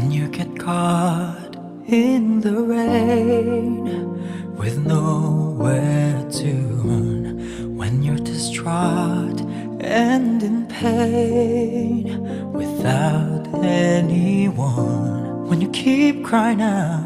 when you get caught in the rain with nowhere to run, when you're distraught and in pain without anyone, when you keep crying out